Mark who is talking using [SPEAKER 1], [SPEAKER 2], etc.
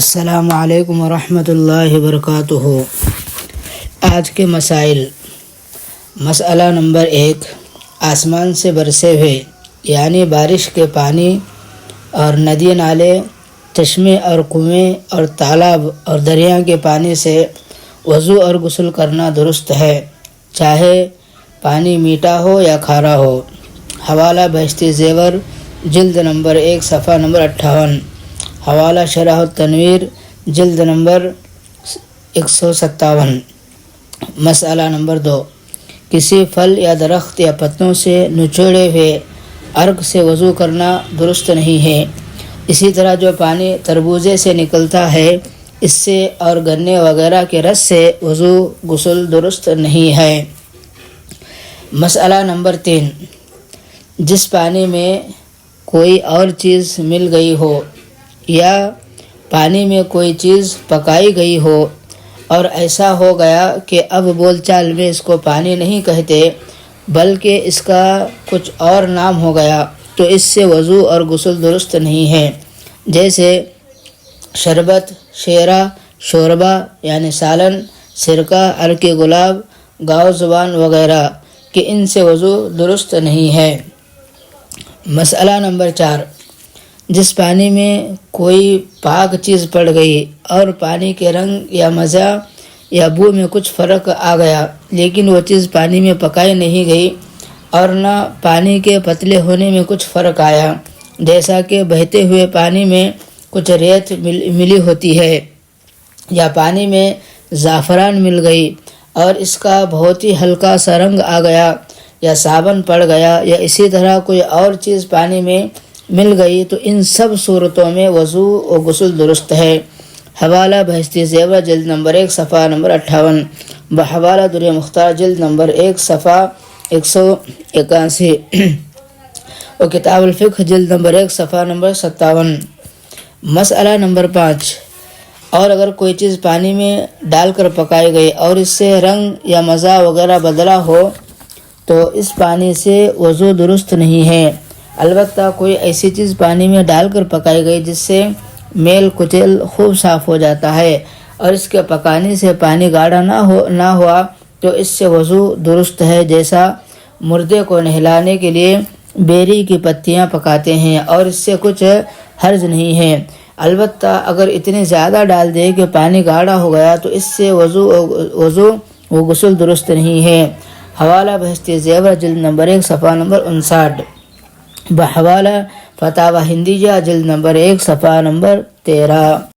[SPEAKER 1] السلام علیکم ورحمۃ اللہ وبرکاتہ۔ آج کے مسائل۔ مسئلہ نمبر 1، آسمان سے برسے ہوئے یعنی بارش کے پانی اور ندی نالے، چشمے اور کنویں اور تالاب اور دریا کے پانی سے وضو اور غسل کرنا درست ہے، چاہے پانی میٹھا ہو یا کھارا ہو۔ حوالہ بہشتی زیور، جلد نمبر 1 صفحہ نمبر 58۔ حوالہ شرح التنویر، جلد نمبر 157۔ مسئلہ نمبر 2، کسی پھل یا درخت یا پتوں سے نچوڑے ہوئے عرق سے وضو کرنا درست نہیں ہے۔ اسی طرح جو پانی تربوزے سے نکلتا ہے اس سے اور گنے وغیرہ کے رس سے وضو غسل درست نہیں ہے۔ مسئلہ نمبر 3، جس پانی میں کوئی اور چیز مل گئی ہو یا پانی میں کوئی چیز پکائی گئی ہو اور ایسا ہو گیا کہ اب بول چال میں اس کو پانی نہیں کہتے بلکہ اس کا کچھ اور نام ہو گیا تو اس سے وضو اور غسل درست نہیں ہے، جیسے شربت، شیرہ، شوربہ یعنی سالن، سرکہ، عرق گلاب، گاؤ زبان وغیرہ کہ ان سے وضو درست نہیں ہے۔ مسئلہ نمبر 4، جس پانی میں کوئی پاک چیز پڑ گئی اور پانی کے رنگ یا مزہ یا بو میں کچھ فرق آ گیا لیکن وہ چیز پانی میں پکائی نہیں گئی اور نہ پانی کے پتلے ہونے میں کچھ فرق آیا، جیسا کہ بہتے ہوئے پانی میں کچھ ریت ملی ہوتی ہے یا پانی میں زعفران مل گئی اور اس کا بہت ہی ہلکا سا رنگ آ گیا یا صابن پڑ گیا یا اسی طرح کوئی اور چیز پانی میں مل گئی تو ان سب صورتوں میں وضو و غسل درست ہے۔ حوالہ بہشتی زیور، جلد نمبر 1 صفحہ نمبر 58۔ بحوالہ در مختار، جلد نمبر 1 صفحہ 181 و کتاب الفقہ، جلد نمبر 1 صفحہ نمبر 57۔ مسئلہ نمبر 5، اور اگر کوئی چیز پانی میں ڈال کر پکائی گئی اور اس سے رنگ یا مزہ وغیرہ بدلا ہو تو اس پانی سے وضو درست نہیں ہے، البتہ کوئی ایسی چیز پانی میں ڈال کر پکائی گئی جس سے میل کچیل خوب صاف ہو جاتا ہے اور اس کے پکانے سے پانی گاڑھا نہ ہوا تو اس سے وضو درست ہے، جیسا مردے کو نہلانے کے لیے بیری کی پتیاں پکاتے ہیں اور اس سے کچھ حرج نہیں ہے، البتہ اگر اتنی زیادہ ڈال دے کہ پانی گاڑھا ہو گیا تو اس سے وضو و غسل درست نہیں ہے۔ حوالہ بہشتی زیور، جلد نمبر 1 صفحہ نمبر 59۔ بحوالہ فتاوی ہندیہ، جلد نمبر 1 صفحہ نمبر 13۔